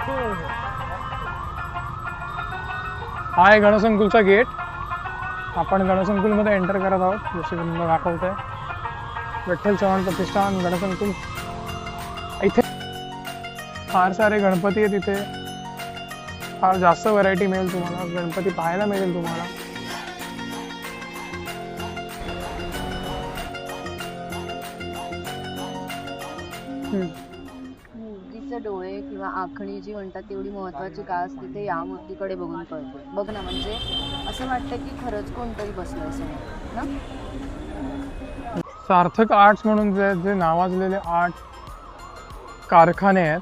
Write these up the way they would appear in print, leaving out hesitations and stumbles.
हा आहे गणसंकुलचा गेट. आपण गणसंकुलमध्ये एंटर करत आहोत. जसे तुम्हाला दाखवतंय विठ्ठल चव्हाण प्रतिष्ठान गणसंकुल. इथे फार सारे गणपती आहेत. इथे फार जास्त व्हरायटी मिळेल तुम्हाला, गणपती पाहायला मिळेल तुम्हाला. मूर्तीचे डोळे किंवा आखणी जी म्हणतात तेवढी महत्वाची का असते ते या मूर्तीकडे बघून कळते. बघ ना, म्हणजे असं वाटतं की खरंच कोणतरी बसलंय समोर ना. सार्थक आर्ट्स म्हणून जे नावाजलेले आर्ट कारखाने आहेत,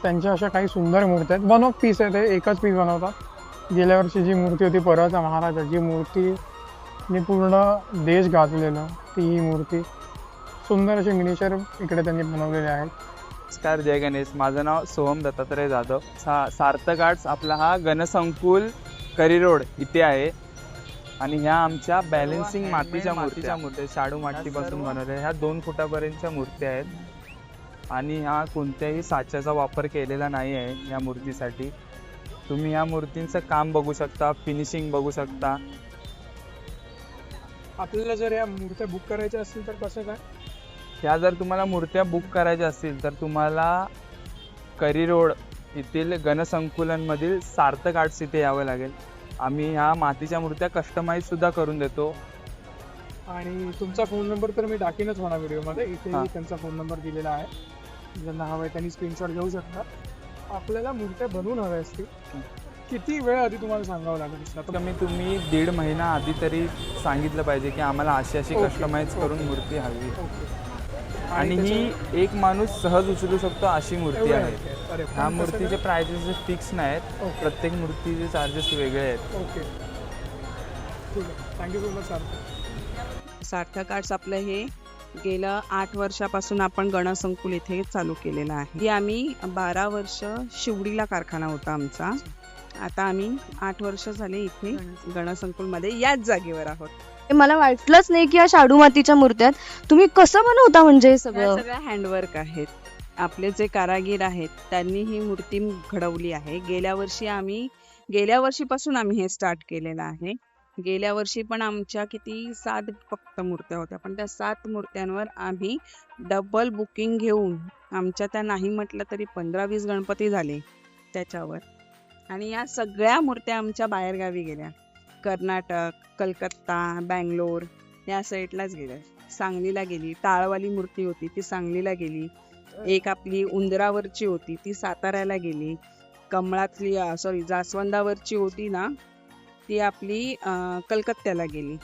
त्यांच्या अशा काही सुंदर मूर्ती आहेत. वन ऑफ पीस आहे, ते एकच पीस बनवतात. गेल्या वर्षी जी मूर्ती होती परळचा महाराजा, जी मूर्तीने पूर्ण देश गाजलेलं, ती ही मूर्ती सुंदर असे मिनिचर इकडे त्यांनी बनवलेले आहेत. नमस्कार, जय गणेश. माझं नाव सोहम दत्तात्रय जाधव. सार्थक आर्ट्स आपला हा गणसंकुल करी रोड इथे आहे. आणि ह्या आमच्या बॅलन्सिंग मातीच्या मूर्त्या शाडू मातीपासून बनवल्या. ह्या 2 फुटापर्यंतच्या मूर्त्या आहेत. आणि ह्या कोणत्याही साच्याचा वापर केलेला नाही आहे या मूर्तीसाठी. तुम्ही या मूर्तींचं काम बघू शकता, फिनिशिंग बघू शकता. आपल्याला जर या मूर्त्या बुक करायच्या असतील तर कसं काय? ह्या जर तुम्हाला मूर्त्या बुक करायच्या असतील तर तुम्हाला करी रोड येथील गणसंकुलमधील सार्थक आर्ट्स इथे यावं लागेल. आम्ही ह्या मातीच्या मूर्त्या कस्टमाइज सुद्धा करून देतो. आणि तुमचा फोन नंबर तर मी टाकीनच म्हणा व्हिडिओमध्ये. इथे त्यांचा फोन नंबर दिलेला आहे. ज्यांना हवं आहे त्यांनी स्क्रीनशॉट घेऊ शकता. आपल्याला मूर्त्या बनवून हव्या असतील, किती वेळ आधी तुम्हाला सांगावं लागेल? कमी तुम्ही 1.5 महिना आधी तरी सांगितलं पाहिजे की आम्हाला अशी कस्टमाइज करून मूर्ती हवी. आणि ही एक माणूस सहज उचलू शकतो अशी मूर्ती आहे. ह्या मूर्तीचे प्राइसेस फिक्स नाहीत. प्रत्येक मूर्तीचे चार्जेस वेगळे आहेत. ओके, ठीक आहे. Thank you so much sir. Sarthak arts आपलं हे गेलं 8 वर्षापासून आपण गणसंकुल इथे चालू केलेलं आहे. ही आम्ही 12 वर्ष शिवडीला कारखाना होता आमचा. आता आम्ही 8 वर्ष झाले इथे गणसंकुलमध्ये याच जागेवर आहोत. मला वाटलंच नाही की या शाडू मातीच्या मूर्त्या तुम्ही कसं बनवता. म्हणजे सगळ्या हँडवर्क आहेत. आपले जे कारागीर आहेत त्यांनी ही मूर्ती घडवली आहे. गेल्या वर्षीपासून आम्ही हे स्टार्ट केलेलं आहे. गेल्या वर्षी पण आमच्या किती 7 फक्त मूर्त्या होत्या, पण त्या 7 मूर्त्यांवर आम्ही डबल बुकिंग घेऊन आमच्या त्या नाही म्हटलं तरी 15-20 गणपती झाले त्याच्यावर. आणि या सगळ्या मूर्त्या आमच्या बाहेरगावी गेल्या. कर्नाटक, कलकत्ता, बँगलोर या साईडलाच गेल्या. सांगलीला गेली. टाळवाली मूर्ती होती ती सांगलीला गेली. एक आपली उंदरावरची होती ती साताऱ्याला गेली. कमळातली जास्वंदावरची होती ना, ती आपली कलकत्त्याला गेली.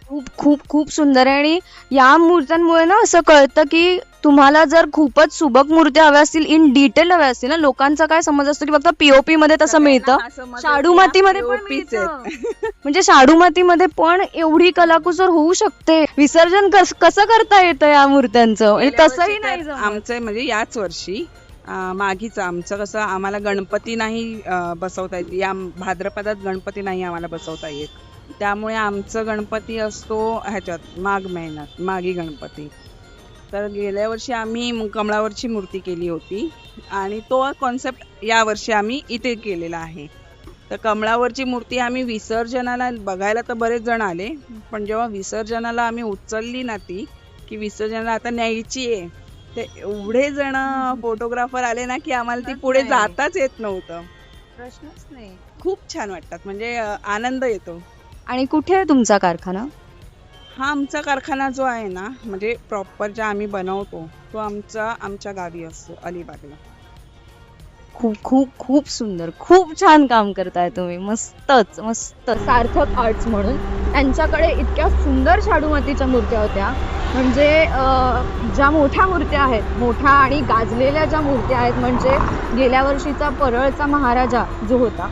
खूप खूप खूप सुंदर आहे. आणि या मूर्त्यांमुळे ना असं कळतं की तुम्हाला जर खूपच सुबक मूर्त्या हव्या असतील, इन डिटेल हव्या असतील ना, लोकांचा काय समज असतो की फक्त पीओपी मध्ये तसं मिळतं, शाडू मातीमध्ये पण मिळतं. म्हणजे शाडू मातीमध्ये पण एवढी कलाकुसर होऊ शकते. विसर्जन कसं करता येतं या मूर्त्यांचं? तसंही नाही आमचं म्हणजे याच वर्षी मागीच आमचं कसं, आम्हाला गणपती नाही बसवता येत. या भाद्रपदात गणपती नाही आम्हाला बसवता येत. त्यामुळे आमचं गणपती असतो ह्याच्यात माघ महिन्यात, माघी गणपती. तर गेल्या वर्षी आम्ही कमळावरची मूर्ती केली होती आणि तो कॉन्सेप्ट या वर्षी आम्ही इथे केलेला आहे. तर कमळावरची मूर्ती आम्ही विसर्जनाला बघायला तर बरेच जण आले, पण जेव्हा विसर्जनाला आम्ही उचलली ना ती, की विसर्जनाला आता न्यायची आहे, ते एवढे जण फोटोग्राफर आले ना की आम्हाला ती पुढे जाताच येत नव्हतं. प्रश्नच नाही. खूप छान वाटतात, म्हणजे आनंद येतो. आणि कुठे आहे तुमचा कारखाना? हा आमचा कारखाना जो आहे ना, म्हणजे प्रॉपर ज्या आम्ही बनवतो तो आमच्या गावी असतो, अलिबागला. खूप खूप खूप सुंदर, खूप छान काम करताय तुम्ही. मस्तच मस्त. सार्थक आर्ट्स म्हणून त्यांच्याकडे इतक्या सुंदर शाडू मातीच्या मूर्त्या होत्या. म्हणजे ज्या मोठ्या मूर्त्या आहेत, मोठ्या आणि गाजलेल्या ज्या मूर्त्या आहेत, म्हणजे गेल्या वर्षीचा परळचा महाराजा जो होता,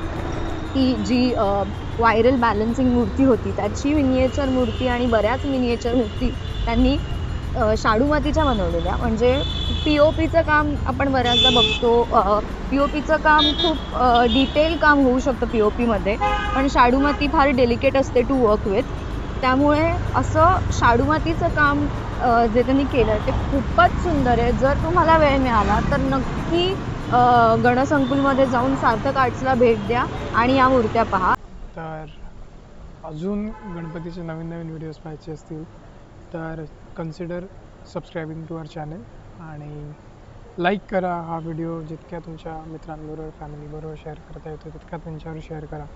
ती जी व्हायरल बॅलन्सिंग मूर्ती होती, त्याची मिनिएचर मूर्ती आणि बऱ्याच मिनिएचर मूर्ती त्यांनी शाडू मातीच्या बनवलेल्या. म्हणजे पीओपीचं काम आपण बऱ्याचदा बघतो. पीओपीचं काम खूप डिटेल काम होऊ शकतं पीओपीमध्ये, पण शाडू माती फार डेलिकेट असते टू वर्क विथ. त्यामुळे असं शाडू मातीचं काम जे त्यांनी केलं ते खूपच सुंदर आहे. जर तुम्हाला वेळ मिळाला तर नक्की गणसंकुलमध्ये जाऊन सार्थक आर्ट्सला भेट द्या आणि या मूर्त्या पहा. तर अजून गणपतीचे नवीन नवीन व्हिडिओज पाहायचे असतील तर consider subscribing to our channel आणि लाईक करा हा व्हिडिओ. जितक्या तुमच्या मित्रांबरोबर फॅमिलीबरोबर शेअर करता येतो तितक्या त्यांच्यावर शेअर करा.